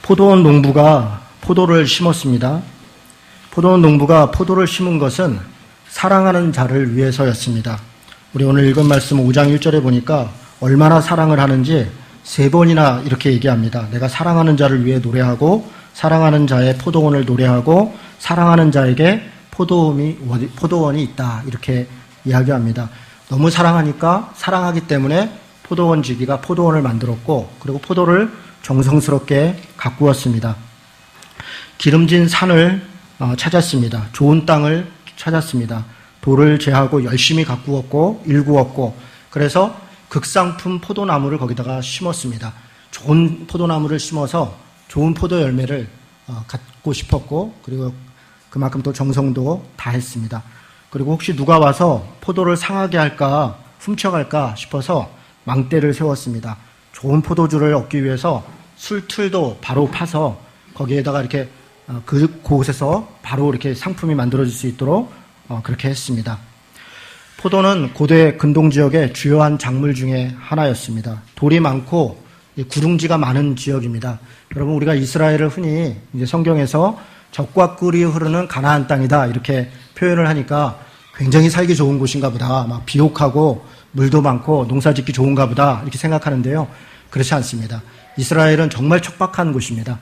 포도원 농부가 포도를 심었습니다. 포도원 농부가 포도를 심은 것은 사랑하는 자를 위해서였습니다. 우리 오늘 읽은 말씀 5장 1절에 보니까 얼마나 사랑을 하는지 3번이나 이렇게 얘기합니다. 내가 사랑하는 자를 위해 노래하고 사랑하는 자의 포도원을 노래하고 사랑하는 자에게 포도원이 있다. 이렇게 이야기합니다. 너무 사랑하니까 사랑하기 때문에 포도원 지기가 포도원을 만들었고 그리고 포도를 정성스럽게 가꾸었습니다. 기름진 산을 찾았습니다. 좋은 땅을 찾았습니다. 돌을 제하고 열심히 가꾸었고 일구었고 그래서 극상품 포도나무를 거기다가 심었습니다. 좋은 포도나무를 심어서 좋은 포도 열매를 갖고 싶었고 그리고 그만큼 또 정성도 다했습니다. 그리고 혹시 누가 와서 포도를 상하게 할까 훔쳐갈까 싶어서 망대를 세웠습니다. 좋은 포도주를 얻기 위해서 술틀도 바로 파서 거기에다가 이렇게 그곳에서 바로 이렇게 상품이 만들어질 수 있도록 그렇게 했습니다. 포도는 고대 근동 지역의 주요한 작물 중에 하나였습니다. 돌이 많고 구릉지가 많은 지역입니다. 여러분 우리가 이스라엘을 흔히 이제 성경에서 젖과 꿀이 흐르는 가나안 땅이다 이렇게 표현을 하니까 굉장히 살기 좋은 곳인가 보다. 막 비옥하고 물도 많고 농사짓기 좋은가 보다 이렇게 생각하는데요. 그렇지 않습니다. 이스라엘은 정말 척박한 곳입니다.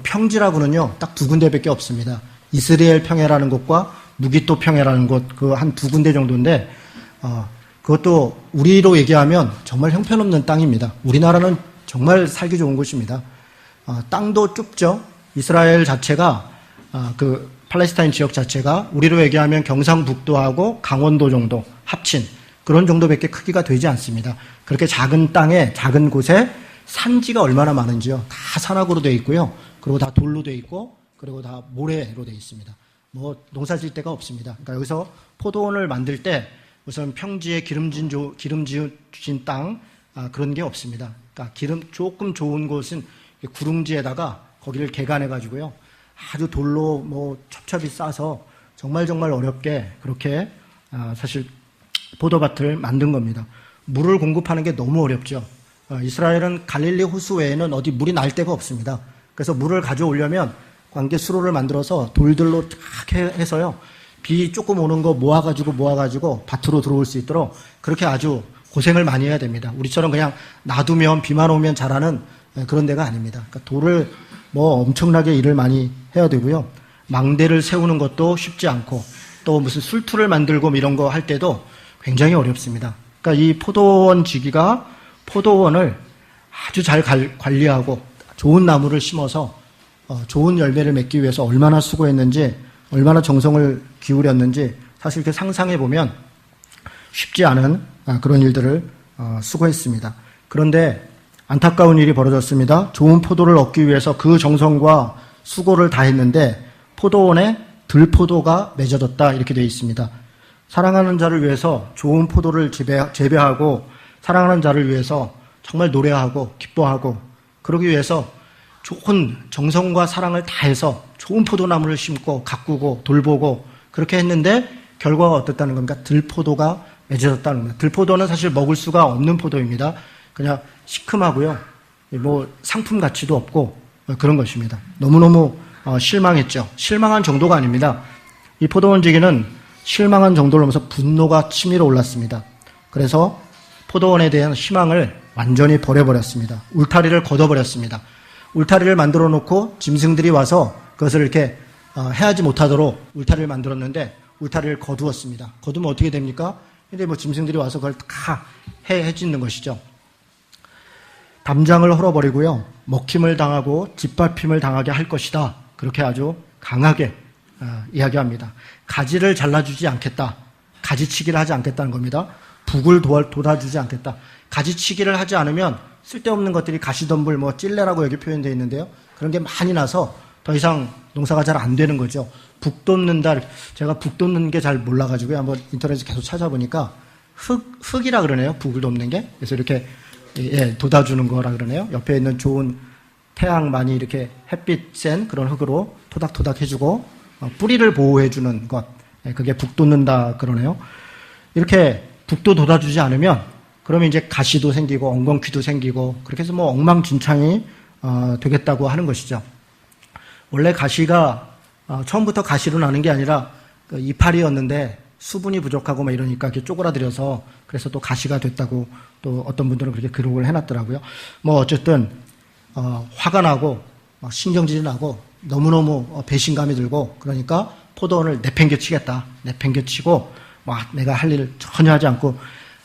평지라고는요 딱 2군데밖에 없습니다. 이스라엘 평야라는 곳과 무기토 평야라는 곳 그 한 2군데 정도인데 그것도 우리로 얘기하면 정말 형편없는 땅입니다. 우리나라는 정말 살기 좋은 곳입니다. 땅도 좁죠. 이스라엘 자체가 그 팔레스타인 지역 자체가 우리로 얘기하면 경상북도하고 강원도 정도 합친 그런 정도밖에 크기가 되지 않습니다. 그렇게 작은 땅에 작은 곳에 산지가 얼마나 많은지요. 다 산악으로 되어 있고요. 그리고 다 돌로 되어 있고 그리고 다 모래로 되어 있습니다. 농사 질 데가 없습니다. 그러니까 여기서 포도원을 만들 때 우선 평지에 기름진 땅 그런 게 없습니다. 그러니까 조금 좋은 곳은 구릉지에다가 거기를 개간해 가지고요. 아주 돌로 첩첩이 싸서 정말 어렵게 그렇게 사실 포도밭을 만든 겁니다. 물을 공급하는 게 너무 어렵죠. 이스라엘은 갈릴리 호수 외에는 어디 물이 날 데가 없습니다. 그래서 물을 가져오려면 관계 수로를 만들어서 돌들로 쫙 해서요. 비 조금 오는 거 모아가지고 밭으로 들어올 수 있도록 그렇게 아주 고생을 많이 해야 됩니다. 우리처럼 그냥 놔두면 비만 오면 자라는 그런 데가 아닙니다. 그러니까 돌을 엄청나게 일을 많이 해야 되고요. 망대를 세우는 것도 쉽지 않고 또 무슨 술투를 만들고 이런 거 할 때도 굉장히 어렵습니다. 그러니까 이 포도원 지기가 포도원을 아주 잘 관리하고 좋은 나무를 심어서 좋은 열매를 맺기 위해서 얼마나 수고했는지 얼마나 정성을 기울였는지 사실 이렇게 상상해 보면 쉽지 않은 그런 일들을 수고했습니다. 그런데 안타까운 일이 벌어졌습니다. 좋은 포도를 얻기 위해서 그 정성과 수고를 다했는데 포도원에 들포도가 맺어졌다 이렇게 되어 있습니다. 사랑하는 자를 위해서 좋은 포도를 재배하고 사랑하는 자를 위해서 정말 노래하고 기뻐하고 그러기 위해서 좋은 정성과 사랑을 다해서 좋은 포도나무를 심고 가꾸고 돌보고 그렇게 했는데 결과가 어떻다는 겁니까? 들포도가 맺어졌다는 겁니다. 들포도는 사실 먹을 수가 없는 포도입니다. 그냥 시큼하고요. 상품 가치도 없고 그런 것입니다. 너무너무 실망했죠. 실망한 정도가 아닙니다. 이 포도원 지기는 실망한 정도를 넘어서 분노가 치밀어 올랐습니다. 그래서 포도원에 대한 희망을 완전히 버려버렸습니다. 울타리를 걷어버렸습니다. 울타리를 만들어 놓고 짐승들이 와서 그것을 이렇게 해하지 못하도록 울타리를 만들었는데 울타리를 거두었습니다. 거두면 어떻게 됩니까? 근데 짐승들이 와서 그걸 다 해짓는 것이죠. 담장을 헐어버리고요. 먹힘을 당하고 짓밟힘을 당하게 할 것이다. 그렇게 아주 강하게 이야기합니다. 가지를 잘라주지 않겠다. 가지치기를 하지 않겠다는 겁니다. 북을 돋아주지 않겠다. 가지치기를 하지 않으면 쓸데없는 것들이 가시덤불, 찔레라고 여기 표현되어 있는데요. 그런 게 많이 나서 더 이상 농사가 잘 안 되는 거죠. 북 돋는다. 제가 북 돋는 게 잘 몰라가지고요. 한번 인터넷에 계속 찾아보니까 흙이라 그러네요. 북을 돋는 게. 그래서 이렇게 돋아주는 거라 그러네요. 옆에 있는 좋은 태양 많이 이렇게 햇빛 센 그런 흙으로 토닥토닥 해주고 뿌리를 보호해주는 것. 그게 북 돋는다 그러네요. 이렇게 북도 돋아주지 않으면 그러면 이제 가시도 생기고 엉겅퀴도 생기고 그렇게 해서 엉망진창이 되겠다고 하는 것이죠. 원래 가시가 처음부터 가시로 나는 게 아니라 그 이파리였는데 수분이 부족하고 막 이러니까 이렇게 쪼그라들여서 그래서 또 가시가 됐다고 또 어떤 분들은 그렇게 기록을 해놨더라고요. 뭐 어쨌든 화가 나고 막 신경질이 나고 너무너무 배신감이 들고 그러니까 포도원을 내팽개치겠다. 내팽개치고 막 내가 할 일을 전혀 하지 않고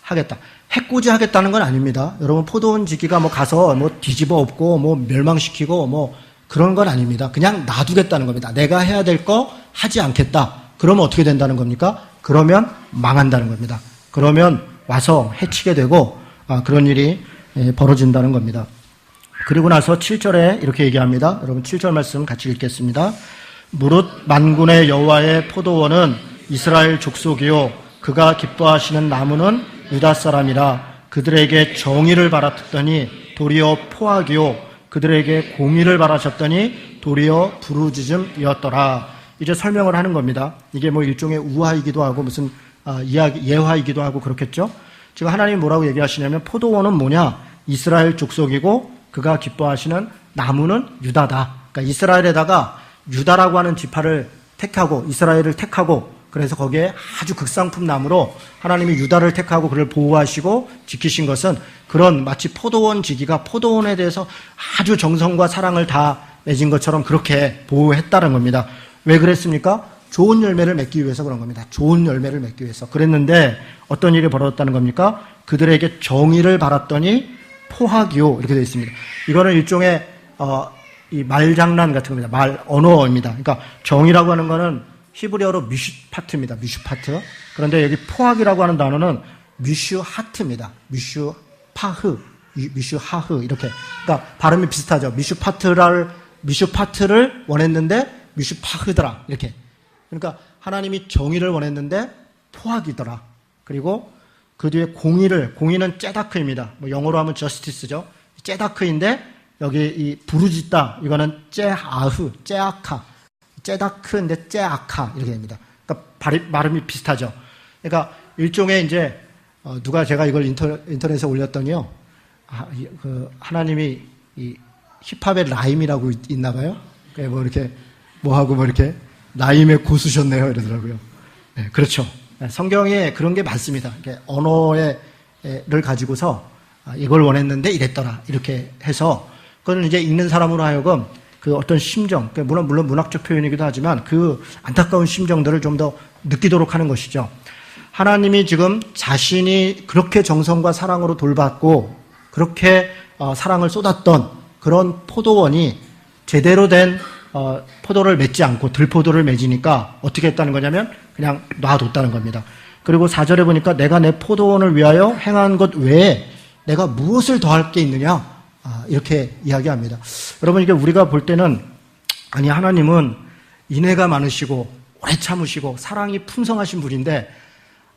하겠다. 해코지 하겠다는 건 아닙니다. 여러분 포도원 지기가 뭐 가서 뭐 뒤집어 엎고 뭐 멸망시키고 뭐 그런 건 아닙니다. 그냥 놔두겠다는 겁니다. 내가 해야 될 거 하지 않겠다. 그러면 어떻게 된다는 겁니까? 그러면 망한다는 겁니다. 그러면 와서 해치게 되고 그런 일이 벌어진다는 겁니다. 그리고 나서 7절에 이렇게 얘기합니다. 여러분 7절 말씀 같이 읽겠습니다. 무릇 만군의 여호와의 포도원은 이스라엘 족속이요 그가 기뻐하시는 나무는 유다 사람이라. 그들에게 정의를 바라셨더니 도리어 포악이요 그들에게 공의를 바라셨더니 도리어 부르짖음이었더라. 이제 설명을 하는 겁니다. 이게 뭐 일종의 우화이기도 하고 무슨 예화이기도 하고 그렇겠죠. 지금 하나님이 뭐라고 얘기하시냐면 포도원은 뭐냐? 이스라엘 족속이고 그가 기뻐하시는 나무는 유다다. 그러니까 이스라엘에다가 유다라고 하는 지파를 택하고 이스라엘을 택하고 그래서 거기에 아주 극상품 나무로 하나님이 유다를 택하고 그를 보호하시고 지키신 것은 그런 마치 포도원 지기가 포도원에 대해서 아주 정성과 사랑을 다 맺은 것처럼 그렇게 보호했다는 겁니다. 왜 그랬습니까? 좋은 열매를 맺기 위해서 그런 겁니다. 좋은 열매를 맺기 위해서. 그랬는데 어떤 일이 벌어졌다는 겁니까? 그들에게 정의를 바랐더니 포악이요 이렇게 되어 있습니다. 이거는 일종의 이 말장난 같은 겁니다. 말 언어입니다. 그러니까 정의라고 하는 거는 히브리어로 미슈파트입니다. 미슈파트. 그런데 여기 포악이라고 하는 단어는 미슈하트입니다. 미슈파흐, 미슈하흐 이렇게. 그러니까 발음이 비슷하죠. 미슈파트를 원했는데 미슈파흐더라 이렇게. 그러니까 하나님이 정의를 원했는데 포악이더라. 그리고 그 뒤에 공의는 째다크입니다. 뭐 영어로 하면 justice죠. 째다크인데 여기 이 부르짖다 이거는 째아흐, 째아카, 째다크인데 째아카 이렇게 됩니다. 그러니까 발음이 비슷하죠. 그러니까 일종의 이제 누가 제가 이걸 인터넷에 올렸더니요, 그 하나님이 이 힙합의 라임이라고 있나 봐요. 뭐 이렇게 뭐하고 뭐 이렇게 라임에 고수셨네요 이러더라고요. 네, 그렇죠. 성경에 그런 게 많습니다. 언어를 가지고서 이걸 원했는데 이랬더라 이렇게 해서 그건 이제 읽는 사람으로 하여금 그 어떤 심정, 물론 문학적 표현이기도 하지만 그 안타까운 심정들을 좀 더 느끼도록 하는 것이죠. 하나님이 지금 자신이 그렇게 정성과 사랑으로 돌봤고 그렇게 사랑을 쏟았던 그런 포도원이 제대로 된 포도를 맺지 않고 들포도를 맺으니까 어떻게 했다는 거냐면 그냥 놔뒀다는 겁니다. 그리고 4절에 보니까 내가 내 포도원을 위하여 행한 것 외에 내가 무엇을 더할 게 있느냐 이렇게 이야기합니다. 여러분 이게 우리가 볼 때는 아니 하나님은 인애가 많으시고 오래 참으시고 사랑이 풍성하신 분인데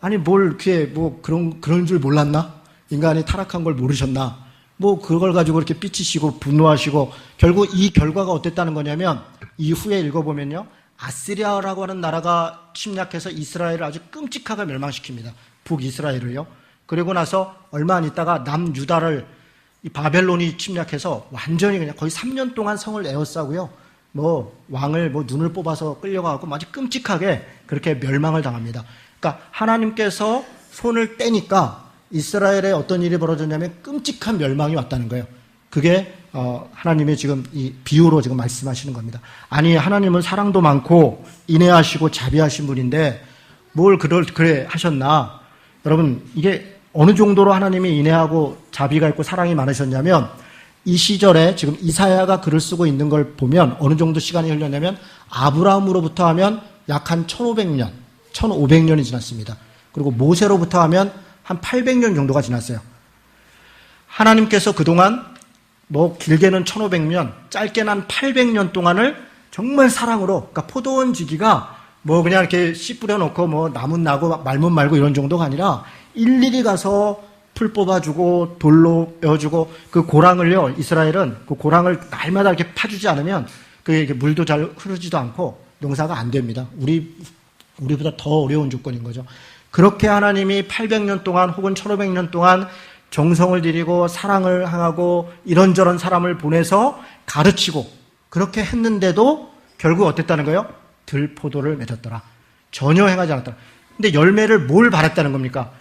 아니 뭘 이렇게 뭐 그런 줄 몰랐나? 인간이 타락한 걸 모르셨나? 뭐 그걸 가지고 이렇게 삐치시고 분노하시고 결국 이 결과가 어땠다는 거냐면 이후에 읽어보면요. 아시리아라고 하는 나라가 침략해서 이스라엘을 아주 끔찍하게 멸망시킵니다. 북이스라엘을요. 그리고 나서 얼마 안 있다가 남유다를 이 바벨론이 침략해서 완전히 그냥 거의 3년 동안 성을 에워싸고요. 뭐 왕을 뭐 눈을 뽑아서 끌려가고 아주 끔찍하게 그렇게 멸망을 당합니다. 그러니까 하나님께서 손을 떼니까 이스라엘에 어떤 일이 벌어졌냐면 끔찍한 멸망이 왔다는 거예요. 그게 하나님의 지금 이 비유로 지금 말씀하시는 겁니다. 아니 하나님은 사랑도 많고 인애하시고 자비하신 분인데 뭘 그래 하셨나? 여러분 이게 어느 정도로 하나님이 인애하고 자비가 있고 사랑이 많으셨냐면 이 시절에 지금 이사야가 글을 쓰고 있는 걸 보면 어느 정도 시간이 흘렀냐면 아브라함으로부터 하면 약 한 1500년, 1500년이 지났습니다. 그리고 모세로부터 하면 한 800년 정도가 지났어요. 하나님께서 그동안 뭐 길게는 1500년, 짧게는 한 800년 동안을 정말 사랑으로, 그러니까 포도원 지기가 뭐 그냥 이렇게 씨 뿌려놓고 뭐 나무 나고 말문 말고 이런 정도가 아니라 일일이 가서 풀 뽑아주고 돌로 베어주고 그 고랑을요, 이스라엘은 그 고랑을 날마다 이렇게 파주지 않으면 그게 물도 잘 흐르지도 않고 농사가 안 됩니다. 우리보다 더 어려운 조건인 거죠. 그렇게 하나님이 800년 동안 혹은 1500년 동안 정성을 들이고 사랑을 향하고 이런저런 사람을 보내서 가르치고 그렇게 했는데도 결국 어땠다는 거예요? 들포도를 맺었더라. 전혀 행하지 않았더라. 근데 열매를 뭘 바랬다는 겁니까?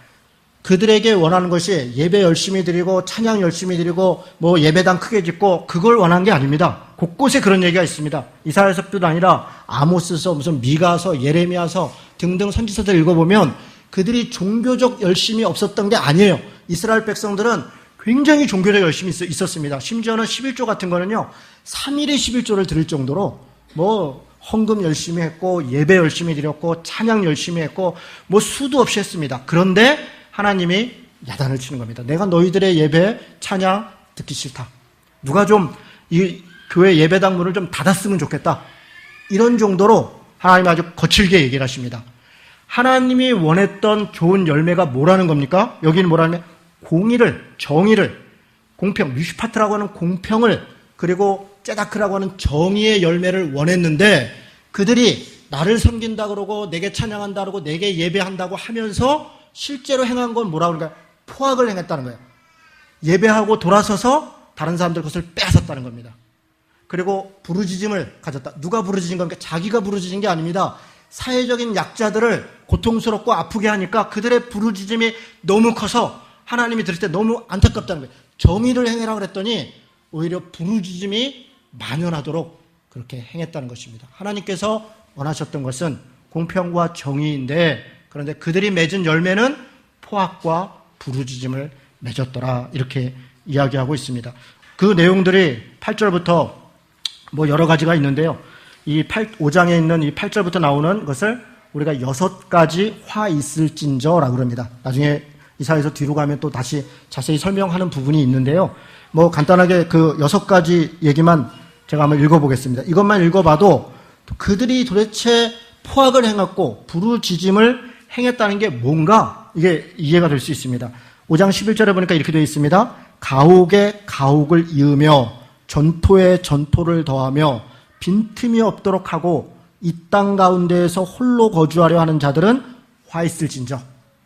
그들에게 원하는 것이 예배 열심히 드리고 찬양 열심히 드리고 뭐 예배당 크게 짓고 그걸 원한 게 아닙니다. 곳곳에 그런 얘기가 있습니다. 이사야서뿐 아니라 아모스서 무슨 미가서 예레미야서 등등 선지서들 읽어보면 그들이 종교적 열심이 없었던 게 아니에요. 이스라엘 백성들은 굉장히 종교적 열심이 있었습니다. 심지어는 11조 같은 거는요 3일에 11조를 드릴 정도로 뭐 헌금 열심히 했고 예배 열심히 드렸고 찬양 열심히 했고 뭐 수도 없이 했습니다. 그런데 하나님이 야단을 치는 겁니다. 내가 너희들의 예배 찬양 듣기 싫다. 누가 좀 이 교회 예배당 문을 좀 닫았으면 좋겠다. 이런 정도로 하나님이 아주 거칠게 얘기를 하십니다. 하나님이 원했던 좋은 열매가 뭐라는 겁니까? 여기는 뭐라면 공의를, 정의를, 공평, 미슈파트라고 하는 공평을 그리고 째다크라고 하는 정의의 열매를 원했는데 그들이 나를 섬긴다 그러고 내게 찬양한다 그러고 내게 예배한다고 하면서 실제로 행한 건 뭐라고 그럴까요? 포악을 행했다는 거예요. 예배하고 돌아서서 다른 사람들 것을 빼앗았다는 겁니다. 그리고 부르짖음을 가졌다. 누가 부르짖은 겁니까? 자기가 부르짖은 게 아닙니다. 사회적인 약자들을 고통스럽고 아프게 하니까 그들의 부르짖음이 너무 커서 하나님이 들을 때 너무 안타깝다는 거예요. 정의를 행해라 그랬더니 오히려 부르짖음이 만연하도록 그렇게 행했다는 것입니다. 하나님께서 원하셨던 것은 공평과 정의인데 그런데 그들이 맺은 열매는 포악과 부르짖음을 맺었더라 이렇게 이야기하고 있습니다. 그 내용들이 8절부터 뭐 여러 가지가 있는데요. 이 5장에 있는 이 8절부터 나오는 것을 우리가 6가지 화 있을진저라고 그럽니다. 나중에 이사야서 뒤로 가면 또 다시 자세히 설명하는 부분이 있는데요. 뭐 간단하게 그 6가지 얘기만 제가 한번 읽어보겠습니다. 이것만 읽어봐도 그들이 도대체 포악을 행했고 부르짖음을 행했다는 게 뭔가 이게 이해가 될 수 있습니다. 5장 11절에 보니까 이렇게 되어 있습니다. 가옥에 가옥을 이으며 전토에 전토를 더하며 빈틈이 없도록 하고 이 땅 가운데에서 홀로 거주하려 하는 자들은 화 있을진저.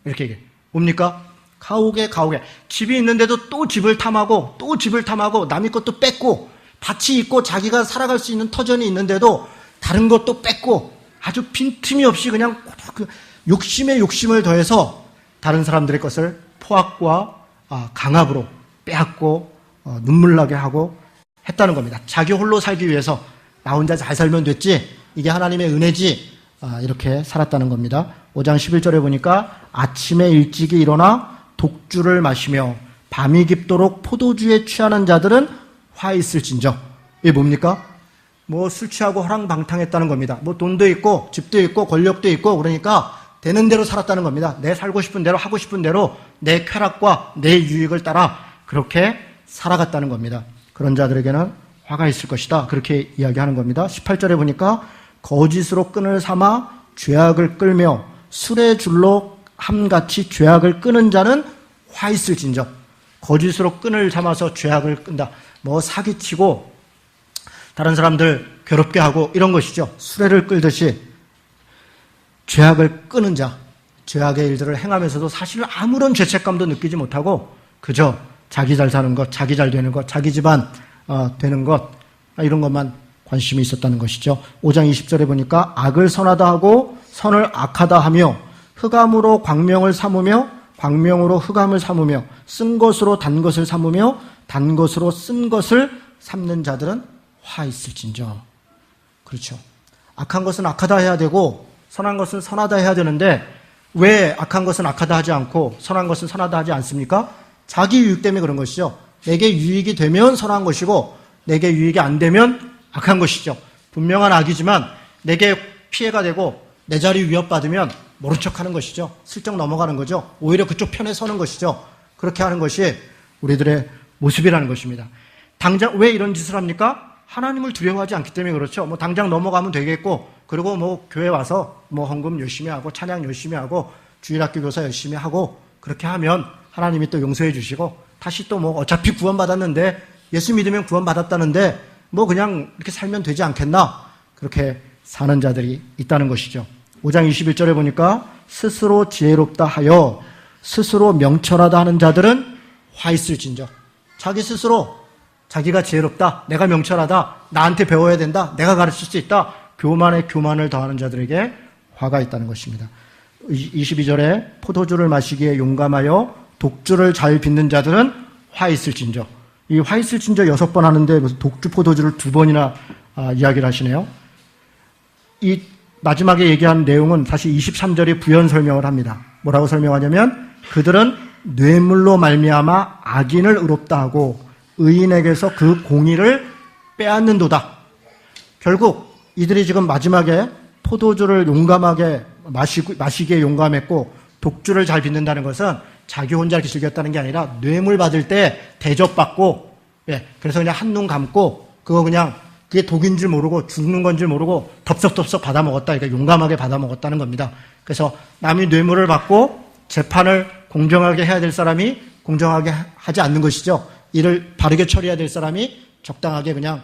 이렇게 얘기해요. 뭡니까? 가옥에 가옥에 집이 있는데도 또 집을 탐하고 또 집을 탐하고 남의 것도 뺏고 밭이 있고 자기가 살아갈 수 있는 터전이 있는데도 다른 것도 뺏고 아주 빈틈이 없이 그냥 욕심에 욕심을 더해서 다른 사람들의 것을 포악과 강압으로 빼앗고 눈물나게 하고 했다는 겁니다. 자기 홀로 살기 위해서 나 혼자 잘 살면 됐지 이게 하나님의 은혜지 이렇게 살았다는 겁니다. 5장 11절에 보니까 아침에 일찍이 일어나 독주를 마시며 밤이 깊도록 포도주에 취하는 자들은 화 있을진저. 이게 뭡니까? 뭐 술 취하고 허랑방탕했다는 겁니다. 뭐 돈도 있고 집도 있고 권력도 있고 그러니까 되는 대로 살았다는 겁니다. 내 살고 싶은 대로 하고 싶은 대로 내 쾌락과 내 유익을 따라 그렇게 살아갔다는 겁니다. 그런 자들에게는 화가 있을 것이다. 그렇게 이야기하는 겁니다. 18절에 보니까 거짓으로 끈을 삼아 죄악을 끌며 술의 줄로 함같이 죄악을 끄는 자는 화 있을진저. 거짓으로 끈을 삼아서 죄악을 끈다. 뭐 사기치고 다른 사람들 괴롭게 하고 이런 것이죠. 수레를 끌듯이 죄악을 끄는 자, 죄악의 일들을 행하면서도 사실 아무런 죄책감도 느끼지 못하고 그저 자기 잘 사는 것, 자기 잘 되는 것, 자기 집안 되는 것 이런 것만 관심이 있었다는 것이죠. 5장 20절에 보니까 악을 선하다 하고 선을 악하다 하며 흑암으로 광명을 삼으며 광명으로 흑암을 삼으며 쓴 것으로 단 것을 삼으며 단 것으로 쓴 것을 삼는 자들은 화 있을진저. 그렇죠. 악한 것은 악하다 해야 되고 선한 것은 선하다 해야 되는데 왜 악한 것은 악하다 하지 않고 선한 것은 선하다 하지 않습니까? 자기 유익 때문에 그런 것이죠. 내게 유익이 되면 선한 것이고 내게 유익이 안 되면 악한 것이죠. 분명한 악이지만 내게 피해가 되고 내 자리 위협받으면 모른 척하는 것이죠. 슬쩍 넘어가는 거죠. 오히려 그쪽 편에 서는 것이죠. 그렇게 하는 것이 우리들의 모습이라는 것입니다. 당장 왜 이런 짓을 합니까? 하나님을 두려워하지 않기 때문에 그렇죠. 뭐 당장 넘어가면 되겠고 그리고 뭐 교회 와서 뭐 헌금 열심히 하고 찬양 열심히 하고 주일학교 교사 열심히 하고 그렇게 하면 하나님이 또 용서해 주시고 다시 또 뭐 어차피 구원받았는데 예수 믿으면 구원받았다는데 뭐 그냥 이렇게 살면 되지 않겠나 그렇게 사는 자들이 있다는 것이죠. 5장 21절에 보니까 스스로 지혜롭다 하여 스스로 명철하다 하는 자들은 화 있을진저. 자기 스스로 자기가 지혜롭다, 내가 명철하다, 나한테 배워야 된다, 내가 가르칠 수 있다, 교만에 교만을 더하는 자들에게 화가 있다는 것입니다. 22절에 포도주를 마시기에 용감하여 독주를 잘 빚는 자들은 화 있을진저. 이 화 있을진저 6번 하는데 무슨 독주 포도주를 2번이나 이야기를 하시네요. 이 마지막에 얘기한 내용은 사실 23절이 부연 설명을 합니다. 뭐라고 설명하냐면 그들은 뇌물로 말미암아 악인을 의롭다 하고 의인에게서 그 공의를 빼앗는도다. 결국 이들이 지금 마지막에 포도주를 용감하게 마시기에 용감했고 독주를 잘 빚는다는 것은 자기 혼자 이렇게 즐겼다는 게 아니라 뇌물 받을 때 대접받고, 그래서 그냥 한눈 감고 그거 그냥 그게 독인 줄 모르고 죽는 건 줄 모르고 덥석덥석 받아먹었다. 그러니까 용감하게 받아먹었다는 겁니다. 그래서 남이 뇌물을 받고 재판을 공정하게 해야 될 사람이 공정하게 하지 않는 것이죠. 이를 바르게 처리해야 될 사람이 적당하게 그냥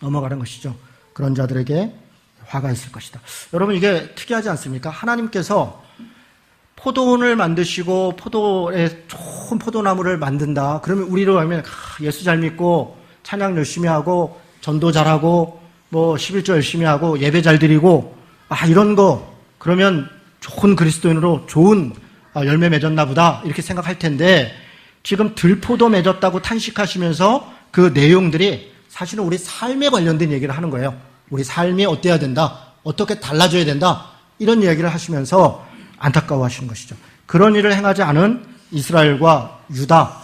넘어가는 것이죠. 그런 자들에게 화가 있을 것이다. 여러분, 이게 특이하지 않습니까? 하나님께서 포도원을 만드시고 포도에 좋은 포도나무를 만든다. 그러면 우리로 하면 예수 잘 믿고 찬양 열심히 하고 전도 잘하고 뭐 11조 열심히 하고 예배 잘 드리고 이런 거 그러면 좋은 그리스도인으로 좋은 열매 맺었나 보다 이렇게 생각할 텐데 지금 들포도 맺었다고 탄식하시면서 그 내용들이 사실은 우리 삶에 관련된 얘기를 하는 거예요. 우리 삶이 어때야 된다, 어떻게 달라져야 된다, 이런 이야기를 하시면서 안타까워하시는 것이죠. 그런 일을 행하지 않은 이스라엘과 유다,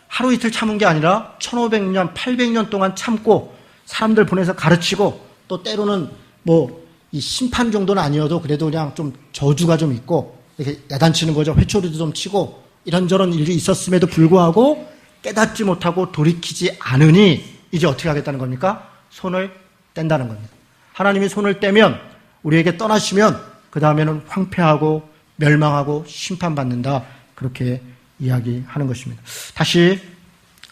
하루 이틀 참은 게 아니라 1500년, 800년 동안 참고 사람들 보내서 가르치고 또 때로는 뭐 이 심판 정도는 아니어도 그래도 그냥 좀 저주가 좀 있고 이렇게 야단치는 거죠. 회초리도 좀 치고 이런저런 일이 있었음에도 불구하고 깨닫지 못하고 돌이키지 않으니 이제 어떻게 하겠다는 겁니까? 손을 뗀다는 겁니다. 하나님이 손을 떼면 우리에게 떠나시면 그 다음에는 황폐하고 멸망하고 심판받는다. 그렇게 이야기하는 것입니다. 다시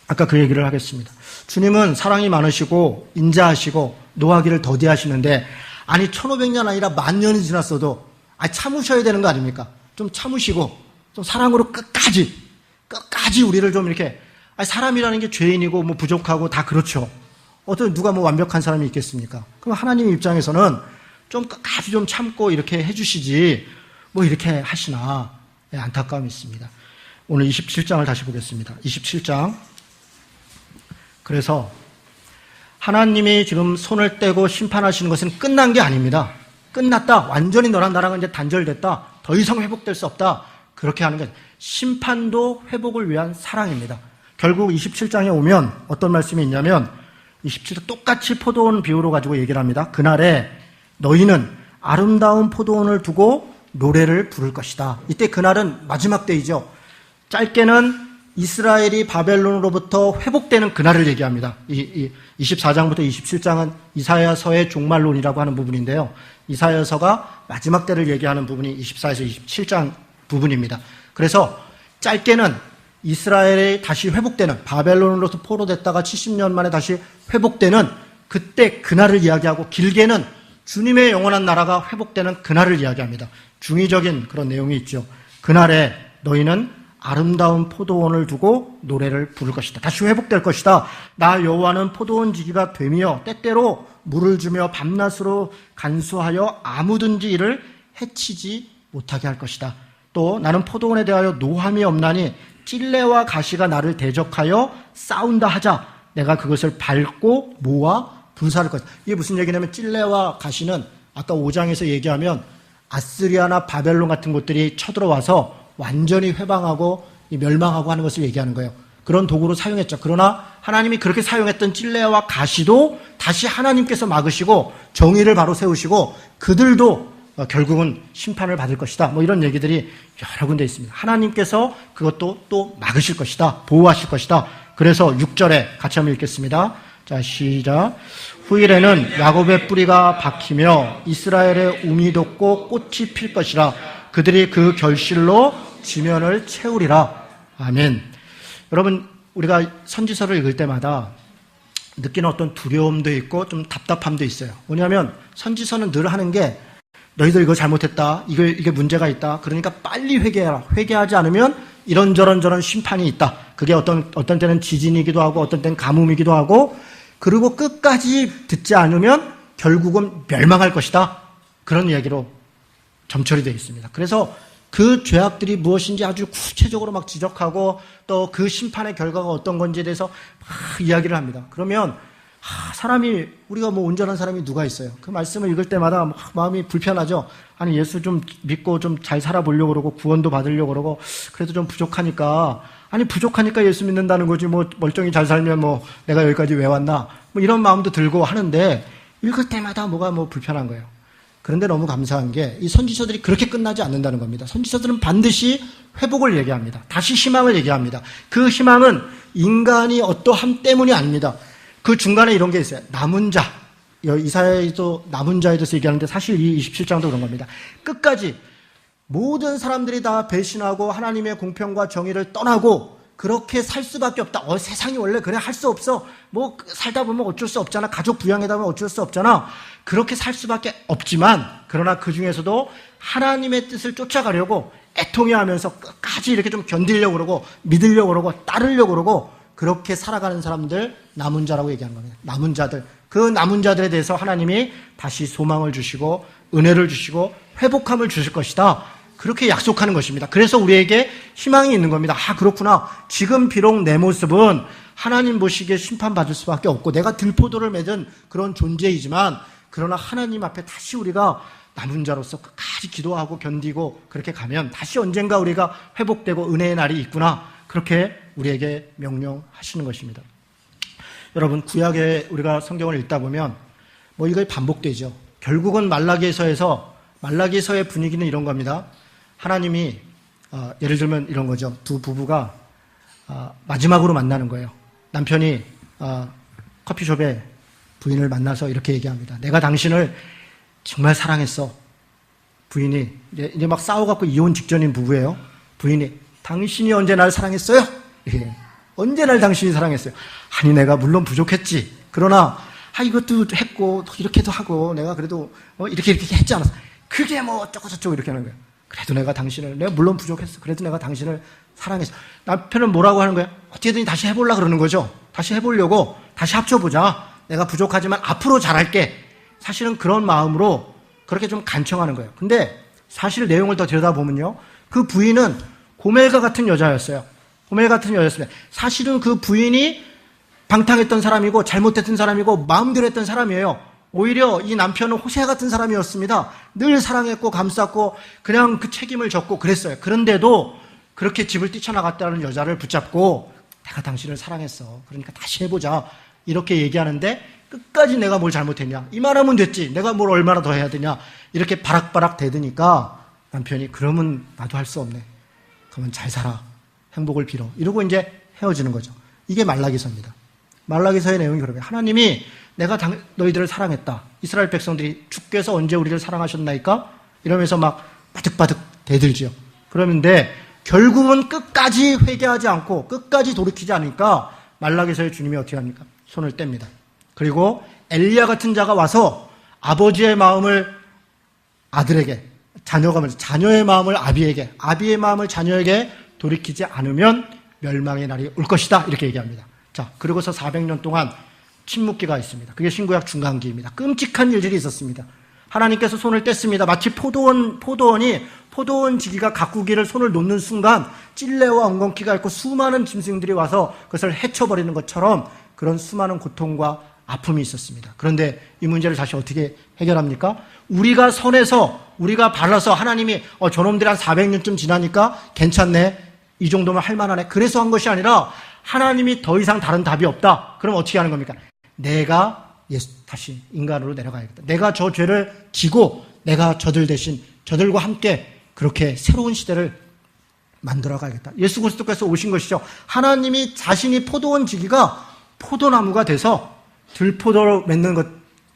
아까 그 얘기를 하겠습니다. 주님은 사랑이 많으시고 인자하시고 노하기를 더디하시는데 아니 1500년 아니라 10,000년이 지났어도 참으셔야 되는 거 아닙니까? 좀 참으시고 좀 사랑으로 끝까지 우리를 좀 이렇게 사람이라는 게 죄인이고 뭐 부족하고 다 그렇죠. 어떤 누가 뭐 완벽한 사람이 있겠습니까? 그럼 하나님 입장에서는 좀 끝까지 좀 참고 이렇게 해주시지 뭐 이렇게 하시나 안타까움이 있습니다. 오늘 27장을 다시 보겠습니다. 27장. 그래서 하나님이 지금 손을 떼고 심판하시는 것은 끝난 게 아닙니다. 끝났다. 완전히 너랑 나랑은 이제 단절됐다. 더 이상 회복될 수 없다. 그렇게 하는 게 심판도 회복을 위한 사랑입니다. 결국 27장에 오면 어떤 말씀이 있냐면 27장 똑같이 포도원 비유로 가지고 얘기를 합니다. 그날에 너희는 아름다운 포도원을 두고 노래를 부를 것이다. 이때 그날은 마지막 때이죠. 짧게는 이스라엘이 바벨론으로부터 회복되는 그날을 얘기합니다. 24장부터 27장은 이사야서의 종말론이라고 하는 부분인데요. 이사야서가 마지막 때를 얘기하는 부분이 24에서 27장 부분입니다. 그래서 짧게는 이스라엘이 다시 회복되는, 바벨론으로부터 포로됐다가 70년 만에 다시 회복되는 그때 그날을 이야기하고, 길게는 주님의 영원한 나라가 회복되는 그날을 이야기합니다. 중의적인 그런 내용이 있죠. 그날에 너희는 아름다운 포도원을 두고 노래를 부를 것이다. 다시 회복될 것이다. 나 여호와는 포도원 지기가 되며 때때로 물을 주며 밤낮으로 간수하여 아무든지 이를 해치지 못하게 할 것이다. 또 나는 포도원에 대하여 노함이 없나니 찔레와 가시가 나를 대적하여 싸운다 하자. 내가 그것을 밟고 모아 불사를 것이다. 이게 무슨 얘기냐면 찔레와 가시는 아까 5장에서 얘기하면 아스리아나 바벨론 같은 곳들이 쳐들어와서 완전히 회방하고 멸망하고 하는 것을 얘기하는 거예요. 그런 도구로 사용했죠. 그러나 하나님이 그렇게 사용했던 찔레와 가시도 다시 하나님께서 막으시고 정의를 바로 세우시고 그들도 결국은 심판을 받을 것이다. 뭐 이런 얘기들이 여러 군데 있습니다. 하나님께서 그것도 또 막으실 것이다. 보호하실 것이다. 그래서 6절에 같이 한번 읽겠습니다. 자, 시작. 후일에는 야곱의 뿌리가 박히며 이스라엘의 움이 돋고 꽃이 필 것이라. 그들이 그 결실로 지면을 채우리라. 아멘. 여러분, 우리가 선지서를 읽을 때마다 느끼는 어떤 두려움도 있고 좀 답답함도 있어요. 뭐냐면 선지서는 늘 하는 게 너희들 이거 잘못했다. 이게 문제가 있다. 그러니까 빨리 회개해라. 회개하지 않으면 이런저런 저런 심판이 있다. 그게 어떤 때는 지진이기도 하고 어떤 때는 가뭄이기도 하고 그리고 끝까지 듣지 않으면 결국은 멸망할 것이다. 그런 이야기로 점철이 되어 있습니다. 그래서 그 죄악들이 무엇인지 아주 구체적으로 막 지적하고 또 그 심판의 결과가 어떤 건지에 대해서 막 이야기를 합니다. 그러면 사람이 우리가 뭐 온전한 사람이 누가 있어요? 그 말씀을 읽을 때마다 막 마음이 불편하죠. 아니 예수 좀 믿고 좀 잘 살아보려고 그러고 구원도 받으려고 그러고 그래도 좀 부족하니까 예수 믿는다는 거지 뭐 멀쩡히 잘 살면 뭐 내가 여기까지 왜 왔나 뭐 이런 마음도 들고 하는데 읽을 때마다 뭐가 뭐 불편한 거예요. 그런데 너무 감사한 게 이 선지서들이 그렇게 끝나지 않는다는 겁니다. 선지서들은 반드시 회복을 얘기합니다. 다시 희망을 얘기합니다. 그 희망은 인간이 어떠함 때문이 아닙니다. 그 중간에 이런 게 있어요. 남은 자. 이사야에도 남은 자에 대해서 얘기하는데 사실 이 27장도 그런 겁니다. 끝까지 모든 사람들이 다 배신하고 하나님의 공평과 정의를 떠나고 그렇게 살 수밖에 없다. 세상이 원래 그래 할 수 없어. 뭐 살다 보면 어쩔 수 없잖아. 가족 부양하다 보면 어쩔 수 없잖아. 그렇게 살 수밖에 없지만 그러나 그 중에서도 하나님의 뜻을 쫓아가려고 애통해 하면서 끝까지 이렇게 좀 견디려고 그러고 믿으려고 그러고 따르려고 그러고 그렇게 살아가는 사람들 남은 자라고 얘기하는 겁니다. 남은 자들. 그 남은 자들에 대해서 하나님이 다시 소망을 주시고 은혜를 주시고 회복함을 주실 것이다. 그렇게 약속하는 것입니다. 그래서 우리에게 희망이 있는 겁니다. 그렇구나. 지금 비록 내 모습은 하나님 보시기에 심판받을 수밖에 없고 내가 들포도를 맺은 그런 존재이지만 그러나 하나님 앞에 다시 우리가 남은 자로서 끝까지 기도하고 견디고 그렇게 가면 다시 언젠가 우리가 회복되고 은혜의 날이 있구나. 그렇게 우리에게 명령하시는 것입니다. 여러분 구약에 우리가 성경을 읽다 보면 뭐 이거 반복되죠. 결국은 말라기서의 분위기는 이런 겁니다. 하나님이 예를 들면 이런 거죠. 두 부부가 마지막으로 만나는 거예요. 남편이 커피숍에 부인을 만나서 이렇게 얘기합니다. 내가 당신을 정말 사랑했어. 부인이 이제 막 싸워갖고 이혼 직전인 부부예요. 부인이 당신이 언제 날 사랑했어요? 예. 언제 날 당신이 사랑했어요? 아니 내가 물론 부족했지. 그러나 이것도 했고 이렇게도 하고 내가 그래도 이렇게 했지 않았어. 그게 뭐 어쩌고저쩌고 이렇게 하는 거예요. 그래도 내가 물론 부족했어. 그래도 내가 당신을 사랑했어. 남편은 뭐라고 하는 거야? 어떻게든 다시 해보려고 그러는 거죠. 다시 해보려고 다시 합쳐보자. 내가 부족하지만 앞으로 잘할게. 사실은 그런 마음으로 그렇게 좀 간청하는 거예요. 근데 사실 내용을 더 들여다보면요. 그 부인은 고멜과 같은 여자였어요. 사실은 그 부인이 방탕했던 사람이고 잘못했던 사람이고 마음대로 했던 사람이에요. 오히려 이 남편은 호세 같은 사람이었습니다. 늘 사랑했고 감쌌고 그냥 그 책임을 졌고 그랬어요. 그런데도 그렇게 집을 뛰쳐나갔다는 여자를 붙잡고 내가 당신을 사랑했어. 그러니까 다시 해보자. 이렇게 얘기하는데 끝까지 내가 뭘 잘못했냐. 이 말하면 됐지. 내가 뭘 얼마나 더 해야 되냐. 이렇게 바락바락 대드니까 남편이 그러면 나도 할 수 없네. 그러면 잘 살아. 행복을 빌어. 이러고 이제 헤어지는 거죠. 이게 말라기서입니다. 말라기서의 내용이 그러면 하나님이 내가 너희들을 사랑했다. 이스라엘 백성들이 주께서 언제 우리를 사랑하셨나이까? 이러면서 막 바득바득 대들지요. 그러는데 결국은 끝까지 회개하지 않고 끝까지 돌이키지 않으니까 말라기서의 주님이 어떻게 합니까? 손을 뗍니다. 그리고 엘리야 같은 자가 와서 아버지의 마음을 아들에게, 자녀의 마음을 아비에게, 아비의 마음을 자녀에게 돌이키지 않으면 멸망의 날이 올 것이다. 이렇게 얘기합니다. 자, 그리고서 400년 동안 침묵기가 있습니다. 그게 신구약 중간기입니다. 끔찍한 일들이 있었습니다. 하나님께서 손을 뗐습니다. 마치 포도원 지기가 가꾸기를 손을 놓는 순간 찔레와 엉겅퀴가 있고 수많은 짐승들이 와서 그것을 헤쳐버리는 것처럼 그런 수많은 고통과 아픔이 있었습니다. 그런데 이 문제를 다시 어떻게 해결합니까? 우리가 선해서 우리가 발라서 하나님이 저놈들이 한 400년쯤 지나니까 괜찮네. 이 정도면 할 만하네. 그래서 한 것이 아니라 하나님이 더 이상 다른 답이 없다. 그럼 어떻게 하는 겁니까? 내가 다시 인간으로 내려가야겠다. 내가 저 죄를 지고 내가 저들 대신 저들과 함께 그렇게 새로운 시대를 만들어 가야겠다. 예수 그리스도께서 오신 것이죠. 하나님이 자신이 포도원 지기가 포도나무가 돼서 들포도로 맺는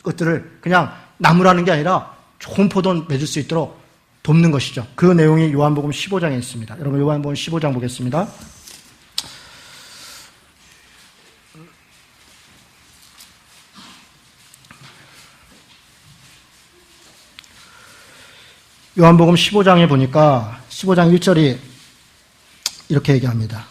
것들을 그냥 나무라는 게 아니라 좋은 포도 맺을 수 있도록 돕는 것이죠. 그 내용이 요한복음 15장에 있습니다. 여러분 요한복음 15장 보겠습니다. 요한복음 15장에 보니까 15장 1절이 이렇게 얘기합니다.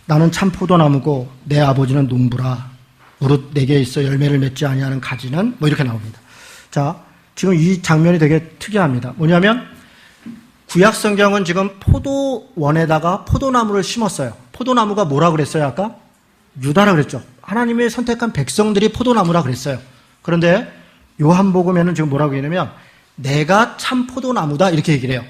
나는 참 포도나무고 내 아버지는 농부라. 무릇 내게 있어 열매를 맺지 아니하는 가지는 뭐 이렇게 나옵니다. 자, 지금 이 장면이 되게 특이합니다. 뭐냐면 구약 성경은 지금 포도원에다가 포도나무를 심었어요. 포도나무가 뭐라 그랬어요? 아까 유다라 그랬죠. 하나님의 선택한 백성들이 포도나무라 그랬어요. 그런데 요한복음에는 지금 뭐라고 얘기하냐면 내가 참 포도나무다 이렇게 얘기를 해요.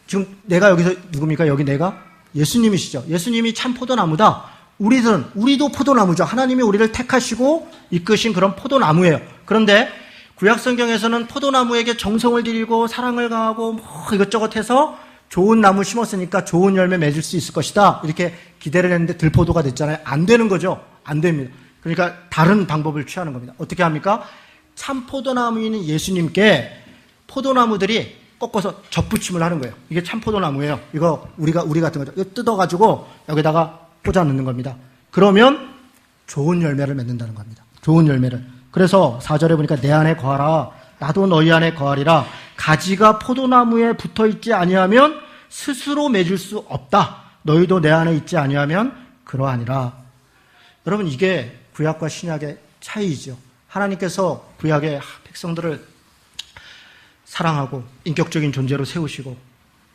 지금 내가 여기서 누굽니까? 여기 내가 예수님이시죠. 예수님이 참 포도나무다. 우리도 포도나무죠. 하나님이 우리를 택하시고 이끄신 그런 포도나무예요. 그런데 구약 성경에서는 포도나무에게 정성을 들이고 사랑을 가하고 뭐 이것저것 해서 좋은 나무 심었으니까 좋은 열매 맺을 수 있을 것이다. 이렇게 기대를 했는데 들포도가 됐잖아요. 안 되는 거죠. 안 됩니다. 그러니까 다른 방법을 취하는 겁니다. 어떻게 합니까? 참 포도나무인 예수님께 포도나무들이 꺾어서 접붙임을 하는 거예요. 이게 참 포도나무예요. 이거 우리 같은 거죠. 이거 뜯어가지고 여기다가 꽂아 넣는 겁니다. 그러면 좋은 열매를 맺는다는 겁니다. 좋은 열매를. 그래서 4절에 보니까 내 안에 거하라. 나도 너희 안에 거하리라. 가지가 포도나무에 붙어있지 아니하면 스스로 맺을 수 없다. 너희도 내 안에 있지 아니하면 그러하니라. 여러분, 이게 구약과 신약의 차이죠. 하나님께서 구약의 백성들을 사랑하고 인격적인 존재로 세우시고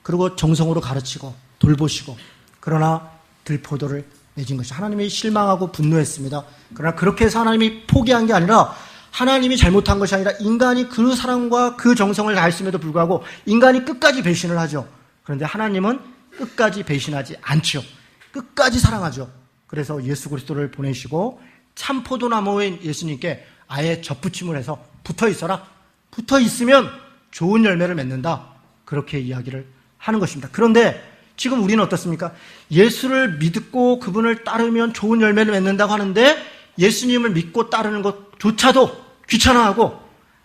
그리고 정성으로 가르치고 돌보시고 그러나 들포도를 맺은 것이 하나님이 실망하고 분노했습니다. 그러나 그렇게 해서 하나님이 포기한 게 아니라 하나님이 잘못한 것이 아니라 인간이 그 사랑과 그 정성을 다했음에도 불구하고 인간이 끝까지 배신을 하죠. 그런데 하나님은 끝까지 배신하지 않죠. 끝까지 사랑하죠. 그래서 예수 그리스도를 보내시고 참 포도나무인 예수님께 아예 접붙임을 해서 붙어 있어라. 붙어 있으면 좋은 열매를 맺는다. 그렇게 이야기를 하는 것입니다. 그런데 지금 우리는 어떻습니까? 예수를 믿고 그분을 따르면 좋은 열매를 맺는다고 하는데 예수님을 믿고 따르는 것조차도 귀찮아하고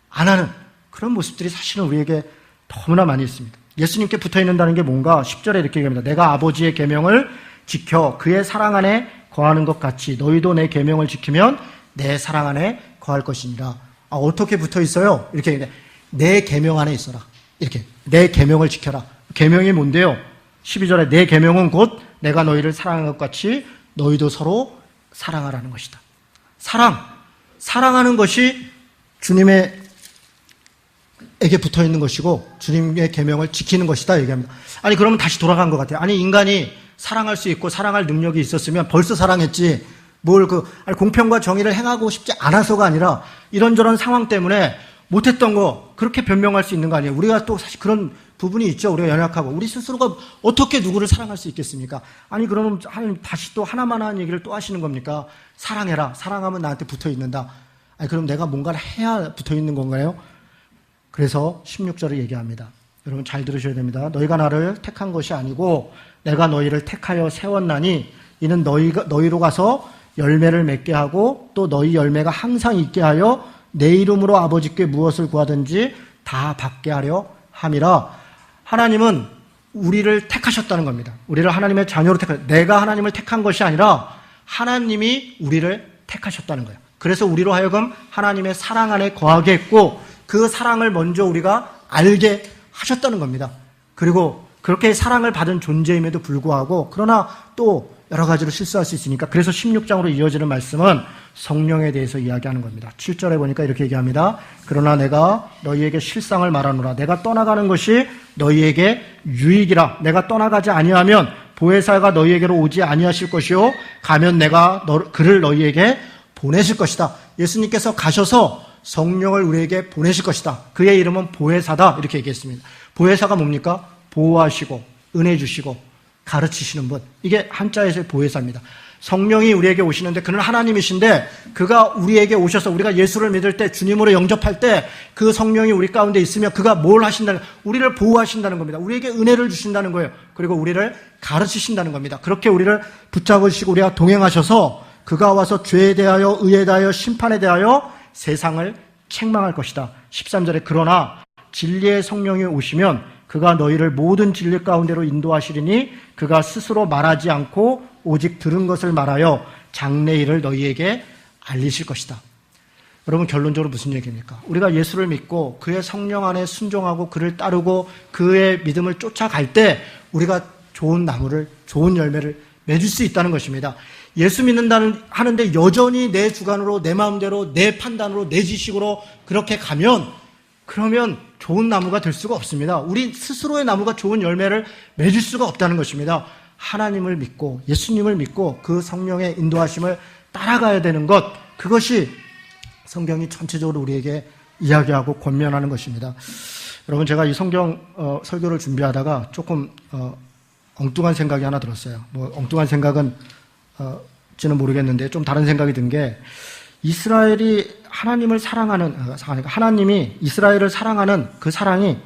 안 하는 그런 모습들이 사실은 우리에게 너무나 많이 있습니다. 예수님께 붙어 있는다는 게 뭔가 10절에 이렇게 얘기합니다. 내가 아버지의 계명을 지켜 그의 사랑 안에 거하는 것 같이 너희도 내 계명을 지키면 내 사랑 안에 거할 것이니라. 어떻게 붙어 있어요? 이렇게 얘기해요. 내 계명 안에 있어라. 이렇게 내 계명을 지켜라. 계명이 뭔데요? 12절에 내 계명은 곧 내가 너희를 사랑한 것 같이 너희도 서로 사랑하라는 것이다. 사랑하는 것이 주님에게 붙어 있는 것이고 주님의 계명을 지키는 것이다 얘기합니다. 아니 그러면 다시 돌아간 것 같아요. 아니 인간이 사랑할 수 있고 사랑할 능력이 있었으면 벌써 사랑했지. 공평과 정의를 행하고 싶지 않아서가 아니라 이런저런 상황 때문에 못했던 거 그렇게 변명할 수 있는 거 아니에요. 우리가 또 사실 그런 부분이 있죠. 우리가 연약하고 우리 스스로가 어떻게 누구를 사랑할 수 있겠습니까? 아니 그러면 하나님 다시 또 하나만한 얘기를 또 하시는 겁니까? 사랑해라. 사랑하면 나한테 붙어 있는다. 아니 그럼 내가 뭔가를 해야 붙어 있는 건가요? 그래서 16절을 얘기합니다. 여러분 잘 들으셔야 됩니다. 너희가 나를 택한 것이 아니고 내가 너희를 택하여 세웠나니 이는 너희로 가서 열매를 맺게 하고 또 너희 열매가 항상 있게 하여 내 이름으로 아버지께 무엇을 구하든지 다 받게 하려 함이라. 하나님은 우리를 택하셨다는 겁니다. 우리를 하나님의 자녀로 내가 하나님을 택한 것이 아니라 하나님이 우리를 택하셨다는 거예요. 그래서 우리로 하여금 하나님의 사랑 안에 거하게 했고 그 사랑을 먼저 우리가 알게 하셨다는 겁니다. 그리고 그렇게 사랑을 받은 존재임에도 불구하고 그러나 또 여러 가지로 실수할 수 있으니까 그래서 16장으로 이어지는 말씀은 성령에 대해서 이야기하는 겁니다. 7절에 보니까 이렇게 얘기합니다. 그러나 내가 너희에게 실상을 말하노라. 내가 떠나가는 것이 너희에게 유익이라. 내가 떠나가지 아니하면 보혜사가 너희에게로 오지 아니하실 것이요 가면 내가 그를 너희에게 보내실 것이다. 예수님께서 가셔서 성령을 우리에게 보내실 것이다. 그의 이름은 보혜사다. 이렇게 얘기했습니다. 보혜사가 뭡니까? 보호하시고 은혜 주시고 가르치시는 분. 이게 한자에서의 보혜사입니다. 성령이 우리에게 오시는데 그는 하나님이신데 그가 우리에게 오셔서 우리가 예수를 믿을 때 주님으로 영접할 때 그 성령이 우리 가운데 있으면 그가 뭘 하신다는 우리를 보호하신다는 겁니다. 우리에게 은혜를 주신다는 거예요. 그리고 우리를 가르치신다는 겁니다. 그렇게 우리를 붙잡으시고 우리와 동행하셔서 그가 와서 죄에 대하여 의에 대하여 심판에 대하여 세상을 책망할 것이다. 13절에 그러나 진리의 성령이 오시면 그가 너희를 모든 진리 가운데로 인도하시리니 그가 스스로 말하지 않고 오직 들은 것을 말하여 장래일을 너희에게 알리실 것이다. 여러분 결론적으로 무슨 얘기입니까? 우리가 예수를 믿고 그의 성령 안에 순종하고 그를 따르고 그의 믿음을 쫓아갈 때 우리가 좋은 나무를, 좋은 열매를 맺을 수 있다는 것입니다. 예수 믿는다는 하는데 여전히 내 주관으로, 내 마음대로, 내 판단으로, 내 지식으로 그렇게 가면 그러면 좋은 나무가 될 수가 없습니다. 우리 스스로의 나무가 좋은 열매를 맺을 수가 없다는 것입니다. 하나님을 믿고 예수님을 믿고 그 성령의 인도하심을 따라가야 되는 것, 그것이 성경이 전체적으로 우리에게 이야기하고 권면하는 것입니다. 여러분, 제가 이 성경 설교를 준비하다가 조금 엉뚱한 생각이 하나 들었어요. 뭐 엉뚱한 생각은 지는 모르겠는데 좀 다른 생각이 든 게, 이스라엘이 하나님을 사랑하는, 하나님이 이스라엘을 사랑하는 그 사랑이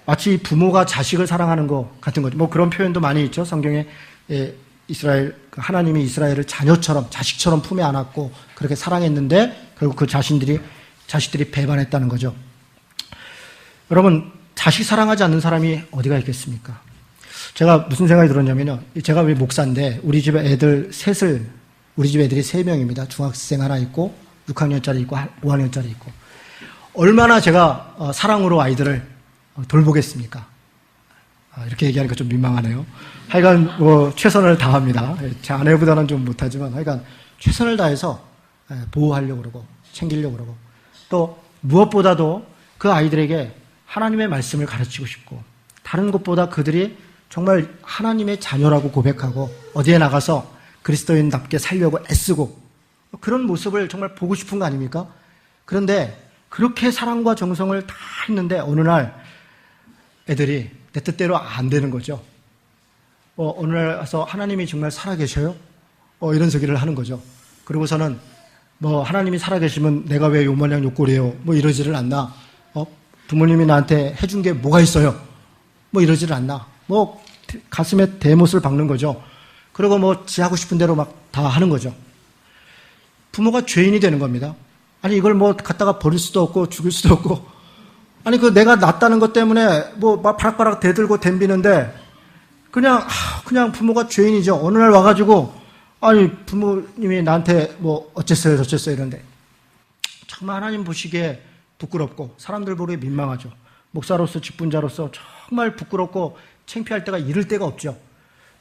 마치 부모가 자식을 사랑하는 것 같은 거죠. 뭐 그런 표현도 많이 있죠. 성경에 하나님이 이스라엘을 자녀처럼, 자식처럼 품에 안았고 그렇게 사랑했는데 결국 그 자식들이 배반했다는 거죠. 여러분, 자식 사랑하지 않는 사람이 어디가 있겠습니까? 제가 무슨 생각이 들었냐면요. 제가 왜 목사인데 우리 집 애들 우리 집 애들이 3명입니다. 중학생 하나 있고 6학년짜리 있고 5학년짜리 있고. 얼마나 제가 사랑으로 아이들을 돌보겠습니까? 이렇게 얘기하니까 좀 민망하네요. 하여간 뭐 최선을 다합니다. 제 아내보다는 좀 못하지만 하여간 최선을 다해서 보호하려고 그러고 챙기려고 그러고, 또 무엇보다도 그 아이들에게 하나님의 말씀을 가르치고 싶고, 다른 것보다 그들이 정말 하나님의 자녀라고 고백하고 어디에 나가서 그리스도인답게 살려고 애쓰고 그런 모습을 정말 보고 싶은 거 아닙니까? 그런데 그렇게 사랑과 정성을 다 했는데 어느 날 애들이 내 뜻대로 안 되는 거죠. 어느 날 와서 하나님이 정말 살아계셔요? 이런 소리를 하는 거죠. 그러고서는 뭐 하나님이 살아계시면 내가 왜 요모양 요꼴이에요? 뭐 이러지를 않나? 부모님이 나한테 해준 게 뭐가 있어요? 뭐 이러지를 않나? 뭐 가슴에 대못을 박는 거죠. 그리고 뭐 지 하고 싶은 대로 막 다 하는 거죠. 부모가 죄인이 되는 겁니다. 아니 이걸 뭐 갖다가 버릴 수도 없고 죽일 수도 없고, 아니 그 내가 낫다는 것 때문에 뭐 막 바락바락 대들고 덤비는데 그냥 부모가 죄인이죠. 어느 날 와가지고 아니 부모님이 나한테 뭐 어쨌어요 저쨌어요 이런데 정말 하나님 보시기에 부끄럽고 사람들 보기에 민망하죠. 목사로서 직분자로서 정말 부끄럽고 창피할 때가 이를 때가 없죠.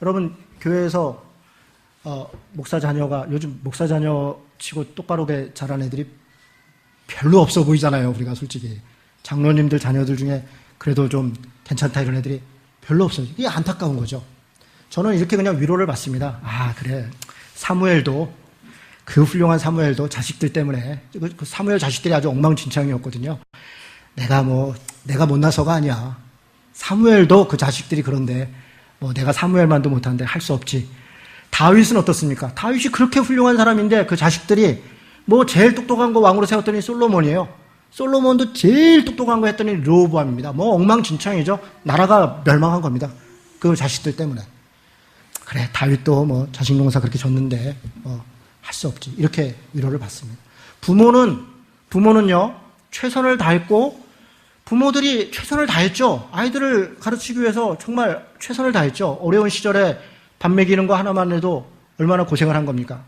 여러분, 교회에서 목사 자녀가, 요즘 목사 자녀 치고 똑바로게 자란 애들이 별로 없어 보이잖아요. 우리가 솔직히 장로님들 자녀들 중에 그래도 좀 괜찮다 이런 애들이 별로 없어요. 이게 안타까운 거죠. 저는 이렇게 그냥 위로를 받습니다. 그래, 사무엘도, 그 훌륭한 사무엘도 자식들 때문에, 그 사무엘 자식들이 아주 엉망진창이었거든요. 내가 못나서가 아니야. 사무엘도 그 자식들이 그런데 뭐 내가 사무엘만도 못하는데 할 수 없지. 다윗은 어떻습니까? 다윗이 그렇게 훌륭한 사람인데 그 자식들이 뭐 제일 똑똑한 거 왕으로 세웠더니 솔로몬이에요. 솔로몬도 제일 똑똑한 거 했더니 르호보암입니다. 뭐 엉망진창이죠. 나라가 멸망한 겁니다. 그 자식들 때문에. 그래, 다윗도 뭐 자식 농사 그렇게 졌는데 할 수 없지. 이렇게 위로를 받습니다. 부모는요 최선을 다했고, 부모들이 최선을 다했죠. 아이들을 가르치기 위해서 정말 최선을 다했죠. 어려운 시절에 밥 먹이는 거 하나만 해도 얼마나 고생을 한 겁니까?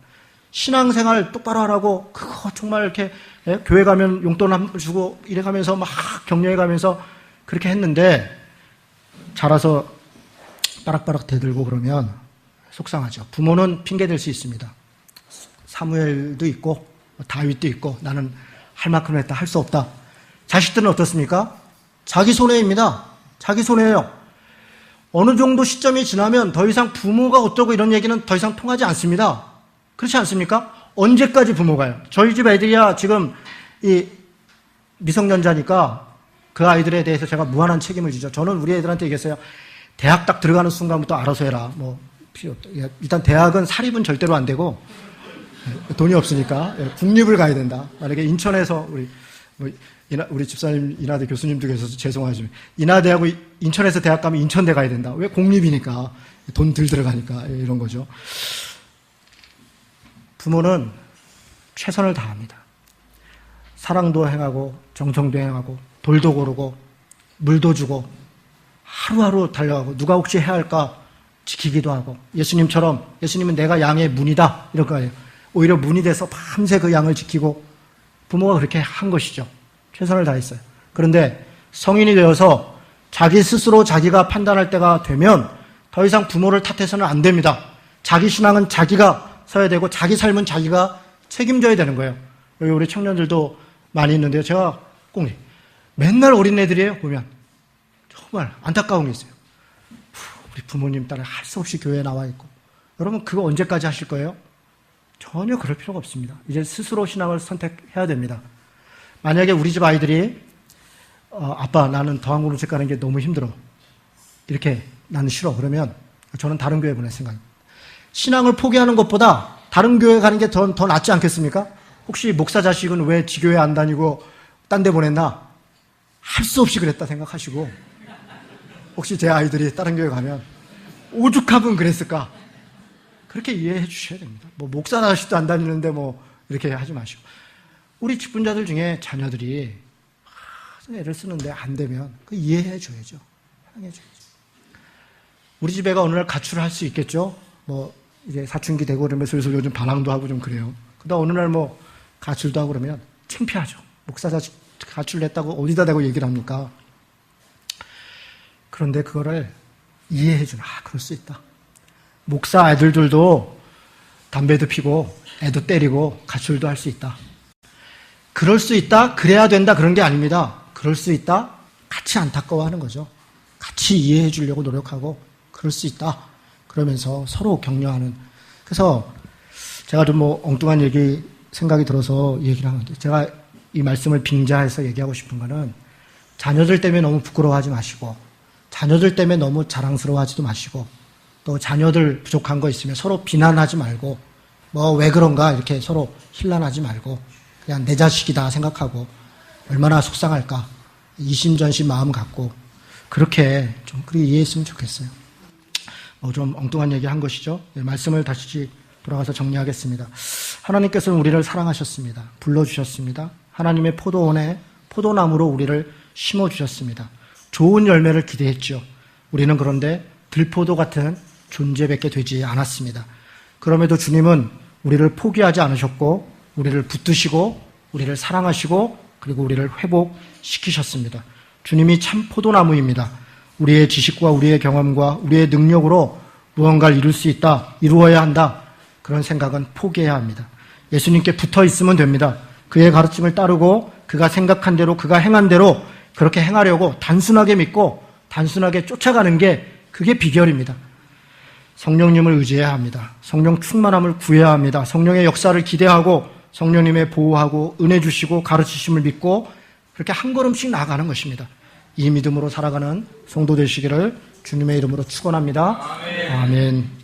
신앙생활 똑바로 하라고 그거 정말 이렇게 교회 가면 용돈 한 번 주고 이래 가면서 막 격려해 가면서 그렇게 했는데 자라서 빠락빠락 대들고 그러면 속상하죠. 부모는 핑계 댈 수 있습니다. 사무엘도 있고 다윗도 있고 나는 할 만큼 했다, 할 수 없다. 자식들은 어떻습니까? 자기 손해입니다. 자기 손해예요. 어느 정도 시점이 지나면 더 이상 부모가 어쩌고 이런 얘기는 더 이상 통하지 않습니다. 그렇지 않습니까? 언제까지 부모가요? 저희 집 애들이야 지금 이 미성년자니까 그 아이들에 대해서 제가 무한한 책임을 지죠. 저는 우리 애들한테 얘기했어요. 대학 딱 들어가는 순간부터 알아서 해라. 뭐 필요 없다. 일단 대학은 사립은 절대로 안 되고 돈이 없으니까 국립을 가야 된다. 만약에 인천에서 우리 집사님 인하대 교수님도 계셔서 죄송하지만 인하대하고 인천에서 대학 가면 인천대 가야 된다. 왜? 공립이니까 돈 덜 들어가니까 이런 거죠. 부모는 최선을 다합니다. 사랑도 행하고 정성도 행하고 돌도 고르고 물도 주고 하루하루 달려가고 누가 혹시 해야 할까 지키기도 하고, 예수님처럼 예수님은 내가 양의 문이다 이럴 거예요. 오히려 문이 돼서 밤새 그 양을 지키고 부모가 그렇게 한 것이죠. 최선을 다했어요. 그런데 성인이 되어서 자기 스스로 자기가 판단할 때가 되면 더 이상 부모를 탓해서는 안 됩니다. 자기 신앙은 자기가 서야 되고 자기 삶은 자기가 책임져야 되는 거예요. 여기 우리 청년들도 많이 있는데요. 제가 꼭 맨날 어린애들이에요. 보면 정말 안타까운 게 있어요. 우리 부모님 딸은 할 수 없이 교회에 나와 있고. 여러분 그거 언제까지 하실 거예요? 전혀 그럴 필요가 없습니다. 이제 스스로 신앙을 선택해야 됩니다. 만약에 우리 집 아이들이 아빠 나는 더한국로책 가는 게 너무 힘들어. 이렇게 나는 싫어. 그러면 저는 다른 교회 보낼 생각입니다. 신앙을 포기하는 것보다 다른 교회 가는 게 더 낫지 않겠습니까? 혹시 목사 자식은 왜 지교회 안 다니고 딴 데 보냈나? 할 수 없이 그랬다 생각하시고 혹시 제 아이들이 다른 교회 가면 오죽하면 그랬을까? 그렇게 이해해 주셔야 됩니다. 뭐 목사 자식도 안 다니는데 뭐 이렇게 하지 마시고 우리 직분자들 중에 자녀들이 애를 쓰는데 안 되면 그 이해해 줘야죠. 사랑해 줘야죠. 우리 집 애가 어느 날 가출을 할 수 있겠죠. 뭐 이제 사춘기 되고 그러면 슬슬 요즘 반항도 하고 좀 그래요. 그러다 어느 날 뭐 가출도 하고 그러면 창피하죠. 목사 자식 가출했다고 어디다 대고 얘기를 합니까? 그런데 그거를 이해해 주나. 그럴 수 있다. 목사 아들들도 담배도 피고 애도 때리고 가출도 할 수 있다. 그럴 수 있다. 그래야 된다. 그런 게 아닙니다. 그럴 수 있다. 같이 안타까워하는 거죠. 같이 이해해 주려고 노력하고 그럴 수 있다. 그러면서 서로 격려하는. 그래서 제가 좀 뭐 엉뚱한 생각이 들어서 얘기를 하는데 제가 이 말씀을 빙자해서 얘기하고 싶은 거는 자녀들 때문에 너무 부끄러워하지 마시고 자녀들 때문에 너무 자랑스러워하지도 마시고 또 자녀들 부족한 거 있으면 서로 비난하지 말고 뭐 왜 그런가 이렇게 서로 힐난하지 말고 그냥 내 자식이다 생각하고 얼마나 속상할까 이심전심 마음 갖고 그렇게 좀 그렇게 이해했으면 좋겠어요. 뭐 좀 엉뚱한 얘기 한 것이죠. 말씀을 다시 돌아가서 정리하겠습니다. 하나님께서는 우리를 사랑하셨습니다. 불러주셨습니다. 하나님의 포도원에 포도나무로 우리를 심어주셨습니다. 좋은 열매를 기대했죠. 우리는 그런데 들포도 같은 존재밖에 되지 않았습니다. 그럼에도 주님은 우리를 포기하지 않으셨고 우리를 붙드시고 우리를 사랑하시고 그리고 우리를 회복시키셨습니다. 주님이 참 포도나무입니다. 우리의 지식과 우리의 경험과 우리의 능력으로 무언가를 이룰 수 있다, 이루어야 한다. 그런 생각은 포기해야 합니다. 예수님께 붙어 있으면 됩니다. 그의 가르침을 따르고 그가 생각한 대로 그가 행한 대로 그렇게 행하려고 단순하게 믿고 단순하게 쫓아가는 게 그게 비결입니다. 성령님을 의지해야 합니다. 성령 충만함을 구해야 합니다. 성령의 역사를 기대하고 성령님의 보호하고 은혜 주시고 가르치심을 믿고 그렇게 한 걸음씩 나아가는 것입니다. 이 믿음으로 살아가는 성도 되시기를 주님의 이름으로 축원합니다. 아멘.